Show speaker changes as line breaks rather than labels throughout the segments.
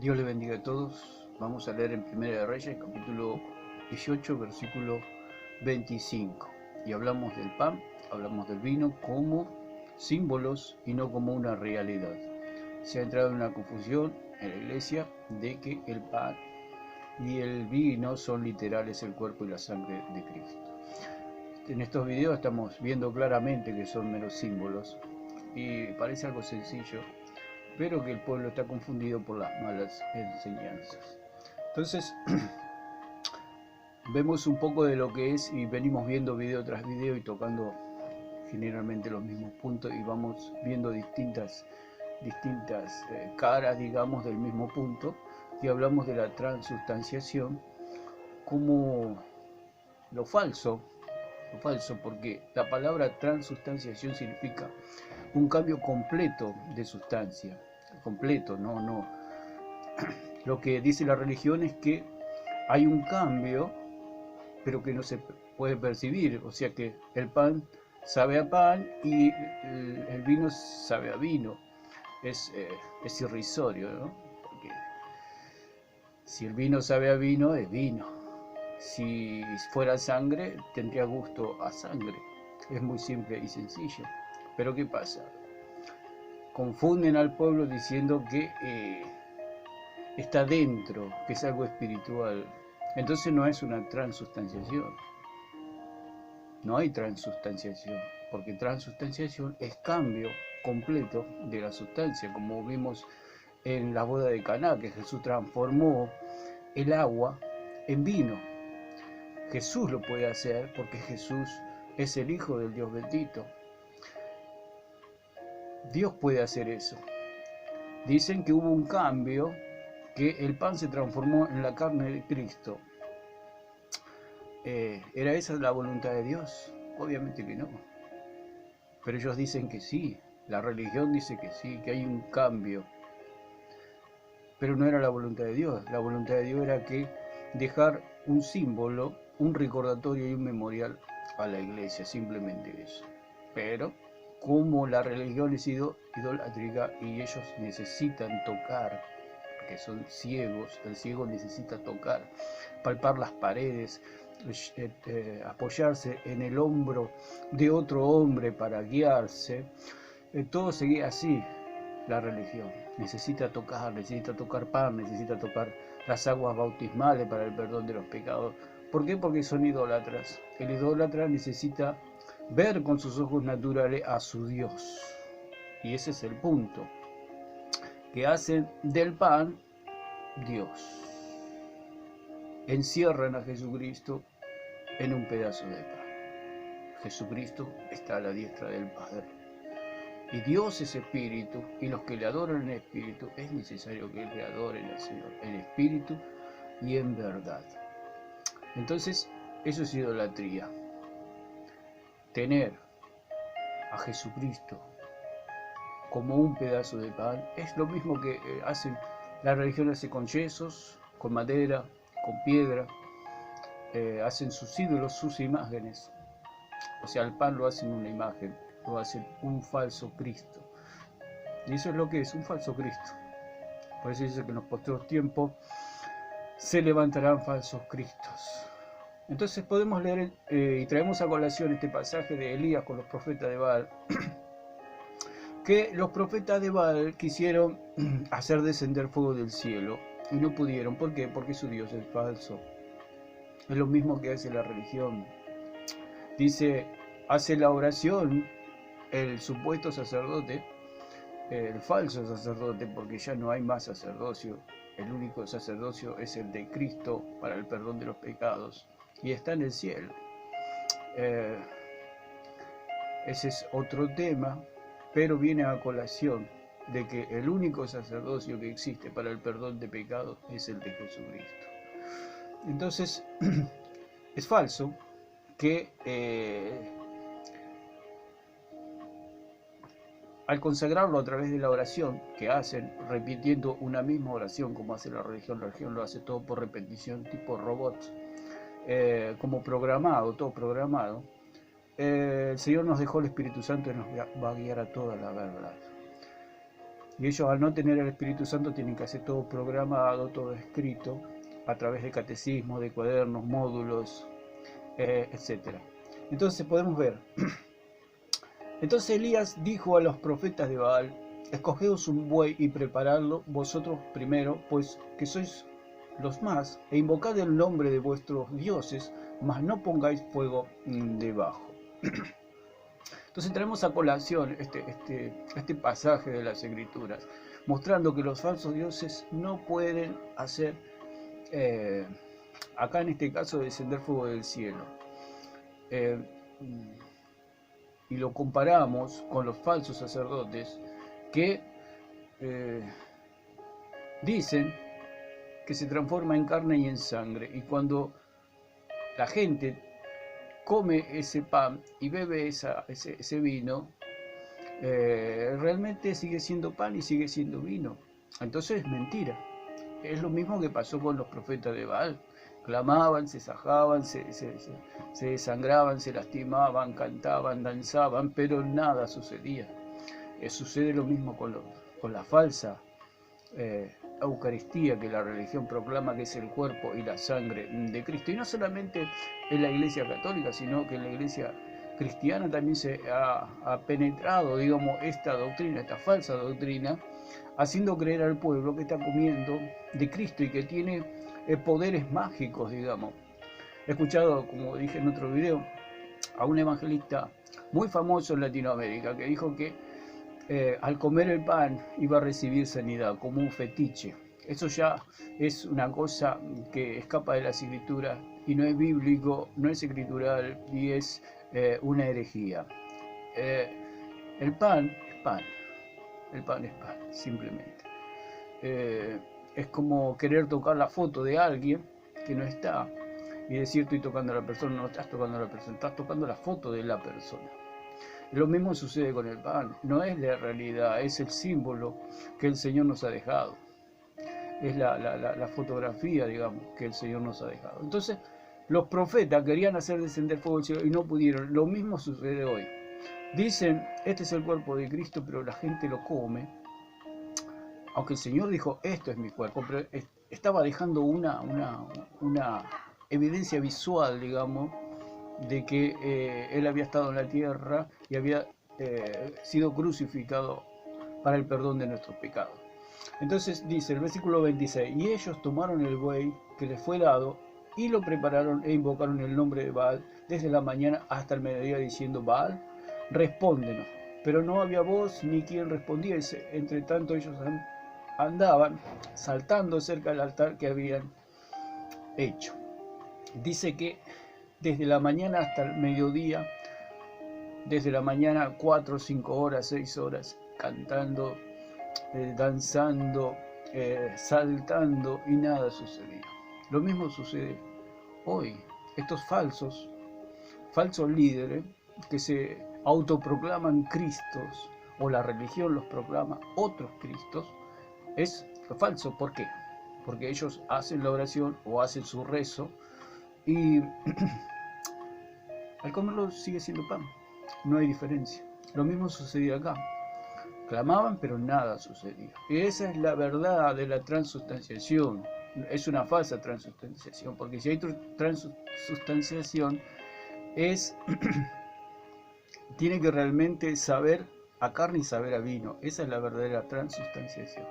Dios le bendiga a todos. Vamos a leer en Primera de Reyes, capítulo 18, versículo 25. Y hablamos del pan, hablamos del vino como símbolos y no como una realidad. Se ha entrado en una confusión en la iglesia de que el pan y el vino son literales el cuerpo y la sangre de Cristo. En estos videos estamos viendo claramente que son meros símbolos y parece algo sencillo, pero que el pueblo está confundido por las malas enseñanzas. Entonces, vemos un poco de lo que es y venimos viendo video tras video y tocando generalmente los mismos puntos y vamos viendo distintas caras, digamos, del mismo punto, y hablamos de la transustanciación como lo falso, porque la palabra transustanciación significa un cambio completo de sustancia, completo, no. Lo que dice la religión es que hay un cambio, pero que no se puede percibir, o sea que el pan sabe a pan y el vino sabe a vino. Es irrisorio, ¿no? Porque si el vino sabe a vino, es vino. Si fuera sangre, tendría gusto a sangre. Es muy simple y sencillo. Pero ¿qué pasa? Confunden al pueblo diciendo que está dentro, que es algo espiritual. Entonces no es una transustanciación. No hay transustanciación, porque transustanciación es cambio completo de la sustancia, como vimos en la boda de Caná, que Jesús transformó el agua en vino. Jesús lo puede hacer porque Jesús es el Hijo del Dios bendito. Dios puede hacer eso. Dicen que hubo un cambio, que el pan se transformó en la carne de Cristo. ¿Era esa la voluntad de Dios? Obviamente que no. Pero ellos dicen que sí. La religión dice que sí, que hay un cambio. Pero no era la voluntad de Dios. La voluntad de Dios era que dejar un símbolo, un recordatorio y un memorial a la iglesia, simplemente eso. Pero como la religión es idolátrica y ellos necesitan tocar, porque son ciegos, el ciego necesita tocar, palpar las paredes, apoyarse en el hombro de otro hombre para guiarse, todo seguía así. La religión necesita tocar pan, necesita tocar las aguas bautismales para el perdón de los pecados. ¿Por qué? Porque son idólatras. El idólatra necesita ver con sus ojos naturales a su Dios. Y ese es el punto, que hacen del pan Dios. Encierran a Jesucristo en un pedazo de pan. Jesucristo está a la diestra del Padre. Y Dios es espíritu, y los que le adoran en espíritu, es necesario que le adoren al Señor en espíritu y en verdad. Entonces, eso es idolatría. Tener a Jesucristo como un pedazo de pan es lo mismo que la religión hace con yesos, con madera, con piedra. Hacen sus ídolos, sus imágenes. O sea, el pan lo hacen una imagen, lo hacen un falso Cristo. Y eso es lo que es, un falso Cristo. Por eso dice que en los postreros tiempos se levantarán falsos Cristos. Entonces podemos leer y traemos a colación este pasaje de Elías con los profetas de Baal, que los profetas de Baal quisieron hacer descender fuego del cielo y no pudieron. ¿Por qué? Porque su Dios es falso. Es lo mismo que hace la religión. Dice, hace la oración el supuesto sacerdote, el falso sacerdote, porque ya no hay más sacerdocio. El único sacerdocio es el de Cristo para el perdón de los pecados y está en el cielo. Ese es otro tema, pero viene a colación de que el único sacerdocio que existe para el perdón de pecados es el de Jesucristo. Entonces, es falso que al consagrarlo a través de la oración que hacen, repitiendo una misma oración como hace la religión lo hace todo por repetición, tipo robot, como programado, todo programado. El Señor nos dejó el Espíritu Santo y nos va a guiar a toda la verdad. Y ellos, al no tener el Espíritu Santo, tienen que hacer todo programado, todo escrito, a través de catecismos, de cuadernos, módulos, etc. Entonces podemos ver. Entonces Elías dijo a los profetas de Baal: escogeos un buey y preparadlo vosotros primero, pues que sois los más, e invocad el nombre de vuestros dioses, mas no pongáis fuego debajo. Entonces traemos a colación este pasaje de las Escrituras, mostrando que los falsos dioses no pueden hacer, acá en este caso, descender fuego del cielo. Y lo comparamos con los falsos sacerdotes que dicen que se transforma en carne y en sangre, y cuando la gente come ese pan y bebe ese vino, realmente sigue siendo pan y sigue siendo vino. Entonces es mentira. Es lo mismo que pasó con los profetas de Baal. Clamaban, se sajaban, se desangraban, se lastimaban, cantaban, danzaban, pero nada sucedía. Sucede lo mismo con la falsa Eucaristía, que la religión proclama que es el cuerpo y la sangre de Cristo. Y no solamente en la Iglesia católica, sino que en la Iglesia cristiana también se ha penetrado, digamos, esta doctrina, esta falsa doctrina, haciendo creer al pueblo que está comiendo de Cristo y que tiene poderes mágicos, digamos. He escuchado, como dije en otro video, a un evangelista muy famoso en Latinoamérica que dijo que al comer el pan iba a recibir sanidad, como un fetiche. Eso ya es una cosa que escapa de las Escrituras y no es bíblico, no es escritural y es una herejía. El pan es pan, el pan es pan, simplemente. Es como querer tocar la foto de alguien que no está y decir: estoy tocando a la persona. No estás tocando a la persona, estás tocando la foto de la persona. Lo mismo sucede con el pan. No es la realidad, es el símbolo que el Señor nos ha dejado. Es la fotografía, digamos, que el Señor nos ha dejado. Entonces, los profetas querían hacer descender fuego del cielo y no pudieron. Lo mismo sucede hoy. Dicen: este es el cuerpo de Cristo, pero la gente lo come. Aunque el Señor dijo: esto es mi cuerpo, pero estaba dejando una evidencia visual, digamos, de que Él había estado en la tierra y había sido crucificado para el perdón de nuestros pecados. Entonces dice el versículo 26: y ellos tomaron el buey que les fue dado y lo prepararon e invocaron el nombre de Baal desde la mañana hasta el mediodía, diciendo: Baal, respóndenos. Pero no había voz ni quien respondiese. Entre tanto ellos andaban saltando cerca del altar que habían hecho. Dice que desde la mañana hasta el mediodía, desde la mañana 4, 5 horas, 6 horas, cantando, danzando, saltando, y nada sucedía. Lo mismo sucede hoy. Estos falsos líderes que se autoproclaman Cristos, o la religión los proclama otros Cristos, es falso. ¿Por qué? Porque ellos hacen la oración o hacen su rezo y al comerlo sigue siendo pan. No hay diferencia. Lo mismo sucedía acá. Clamaban, pero nada sucedía. Y esa es la verdad de la transustanciación. Es una falsa transustanciación, porque si hay transustanciación, tiene que realmente saber a carne y saber a vino. Esa es la verdadera transustanciación.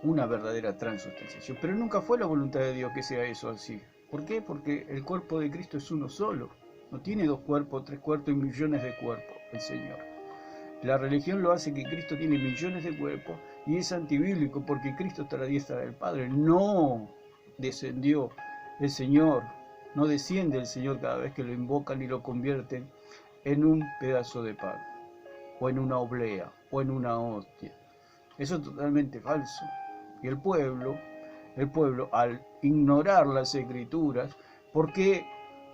Una verdadera transustanciación. Pero nunca fue la voluntad de Dios que sea eso así. ¿Por qué? Porque el cuerpo de Cristo es uno solo. No tiene 2 cuerpos, 3 cuerpos y millones de cuerpos el Señor. La religión lo hace que Cristo tiene millones de cuerpos y es antibíblico, porque Cristo está a la diestra del Padre. No descendió el Señor, no desciende el Señor cada vez que lo invocan y lo convierten en un pedazo de pan, o en una oblea, o en una hostia. Eso es totalmente falso. Y el pueblo, al ignorar las Escrituras, ¿por qué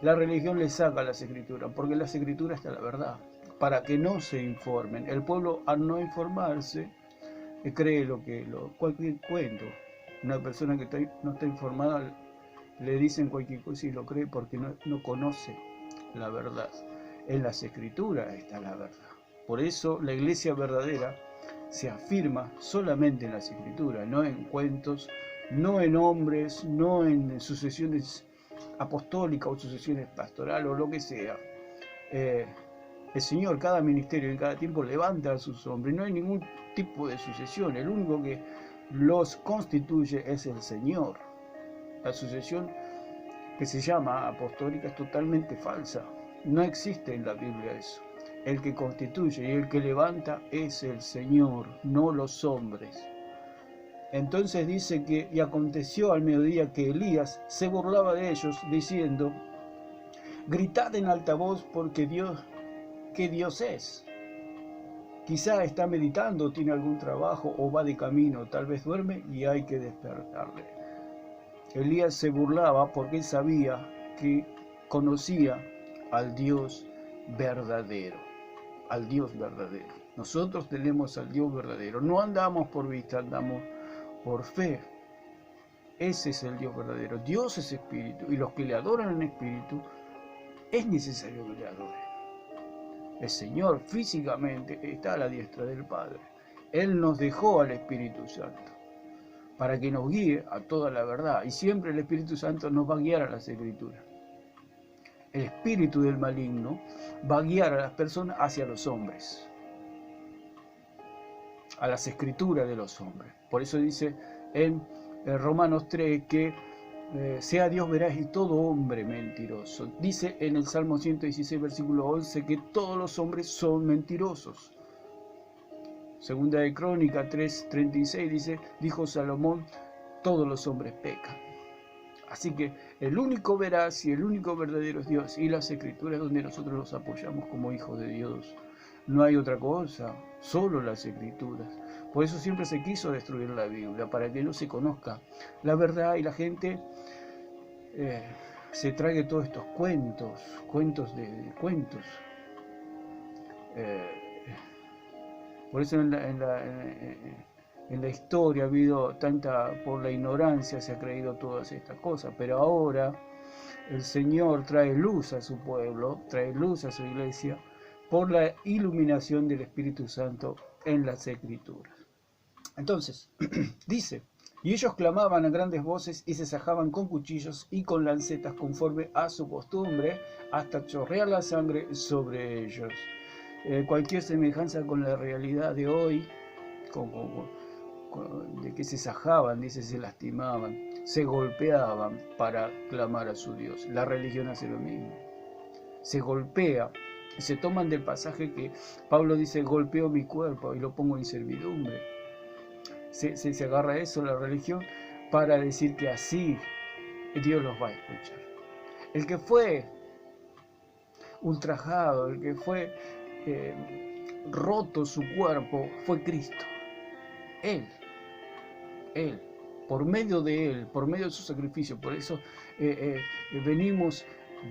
la religión le saca las Escrituras? Porque en las Escrituras está la verdad, para que no se informen. El pueblo, al no informarse, cree cualquier cuento. Una persona que no está informada, le dicen cualquier cosa y lo cree porque no conoce la verdad. En las Escrituras está la verdad. Por eso la iglesia verdadera se afirma solamente en las Escrituras, no en cuentos, no en hombres, no en sucesiones apostólicas o sucesiones pastorales o lo que sea. El Señor, cada ministerio en cada tiempo levanta a sus hombres, no hay ningún tipo de sucesión, el único que los constituye es el Señor. La sucesión que se llama apostólica es totalmente falsa, no existe en la Biblia eso. El que constituye y el que levanta es el Señor, no los hombres. Entonces dice que, y aconteció al mediodía que Elías se burlaba de ellos, diciendo: gritad en alta voz porque ¿qué Dios es? Quizá está meditando, tiene algún trabajo o va de camino, tal vez duerme y hay que despertarle. Elías se burlaba porque él sabía que conocía al Dios verdadero, al Dios verdadero. Nosotros tenemos al Dios verdadero, no andamos por vista, andamos por fe. Ese es el Dios verdadero. Dios es espíritu y los que le adoran en espíritu es necesario que le adoren. El Señor físicamente está a la diestra del Padre. Él nos dejó al Espíritu Santo para que nos guíe a toda la verdad. Y siempre el Espíritu Santo nos va a guiar a las Escrituras. El espíritu del maligno va a guiar a las personas hacia los hombres, a las Escrituras de los hombres. Por eso dice en Romanos 3 que sea Dios veraz y todo hombre mentiroso. Dice en el Salmo 116, versículo 11, que todos los hombres son mentirosos. Segunda de Crónica 3:36 dice: dijo Salomón, todos los hombres pecan. Así que el único veraz y el único verdadero es Dios, y las Escrituras donde nosotros nos apoyamos como hijos de Dios. No hay otra cosa, solo las Escrituras. Por eso siempre se quiso destruir la Biblia, para que no se conozca la verdad y la gente se trague todos estos cuentos. Por eso en la historia ha habido por la ignorancia se ha creído todas estas cosas, pero ahora el Señor trae luz a su pueblo, trae luz a su iglesia, por la iluminación del Espíritu Santo en las Escrituras. Entonces, dice: y ellos clamaban a grandes voces y se sajaban con cuchillos y con lancetas conforme a su costumbre, hasta chorrear la sangre sobre ellos. Cualquier semejanza con la realidad de hoy, de que se sajaban, dice, se lastimaban, se golpeaban para clamar a su Dios. La religión hace lo mismo, se golpea. Y se toman del pasaje que Pablo dice: golpeo mi cuerpo y lo pongo en servidumbre. Se agarra eso, la religión, para decir que así Dios los va a escuchar. El que fue ultrajado, el que fue roto su cuerpo, fue Cristo. Él, por medio de Él, por medio de su sacrificio. Por eso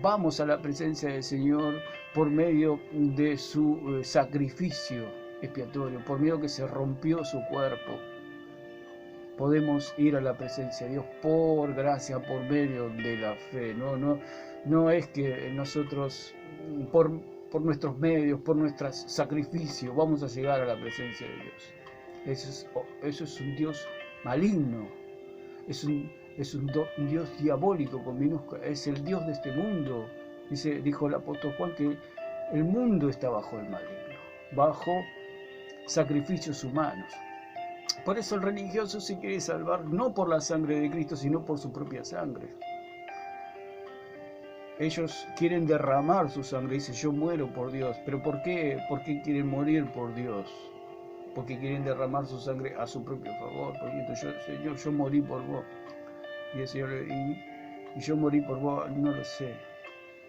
vamos a la presencia del Señor por medio de su sacrificio expiatorio, por medio que se rompió su cuerpo. Podemos ir a la presencia de Dios por gracia, por medio de la fe. No es que nosotros, por nuestros medios, por nuestros sacrificios, vamos a llegar a la presencia de Dios. Eso es un Dios maligno, es un Dios diabólico con minúscula, es el Dios de este mundo. Dijo el apóstol Juan que el mundo está bajo el maligno, bajo sacrificios humanos. Por eso el religioso se quiere salvar no por la sangre de Cristo, sino por su propia sangre. Ellos quieren derramar su sangre, dicen: yo muero por Dios. ¿Pero por qué? ¿Por qué quieren morir por Dios? Porque quieren derramar su sangre a su propio favor. Porque entonces, Señor, yo morí por vos. Y el Señor, y yo morí por vos, no lo sé.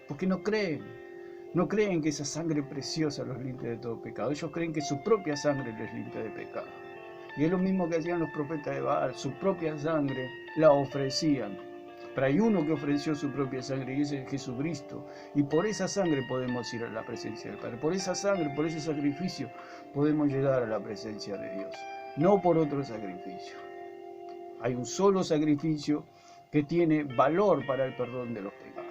Porque no creen. No creen que esa sangre preciosa los limpia de todo pecado. Ellos creen que su propia sangre les limpia de pecado. Y es lo mismo que hacían los profetas de Baal, su propia sangre la ofrecían. Pero hay uno que ofreció su propia sangre y ese es Jesucristo. Y por esa sangre podemos ir a la presencia del Padre. Por esa sangre, por ese sacrificio, podemos llegar a la presencia de Dios. No por otro sacrificio. Hay un solo sacrificio que tiene valor para el perdón de los pecados.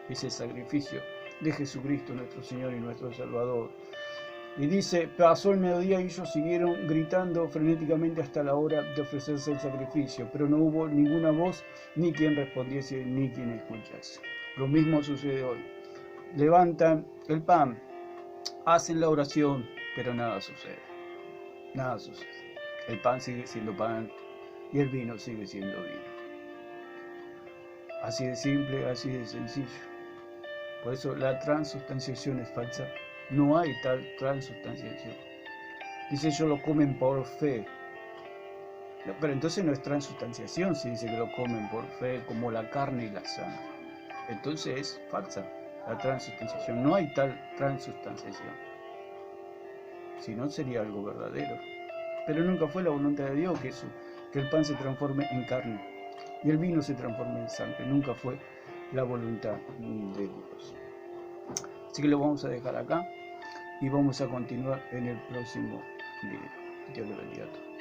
Es el sacrificio de Jesucristo, nuestro Señor y nuestro Salvador. Y dice, pasó el mediodía y ellos siguieron gritando frenéticamente hasta la hora de ofrecerse el sacrificio, pero no hubo ninguna voz, ni quien respondiese, ni quien escuchase. Lo mismo sucede hoy. Levantan el pan, hacen la oración, pero nada sucede. Nada sucede. El pan sigue siendo pan y el vino sigue siendo vino. Así de simple, así de sencillo. Por eso la transustanciación es falsa. No hay tal transustanciación. Dice, ellos lo comen por fe. No, pero entonces no es transustanciación si dice que lo comen por fe, como la carne y la sangre. Entonces es falsa la transustanciación. No hay tal transustanciación. Si no, sería algo verdadero. Pero nunca fue la voluntad de Dios que el pan se transforme en carne y el vino se transforme en sangre. Nunca fue la voluntad de Dios. Así que lo vamos a dejar acá y vamos a continuar en el próximo video. Dios le bendiga a todos.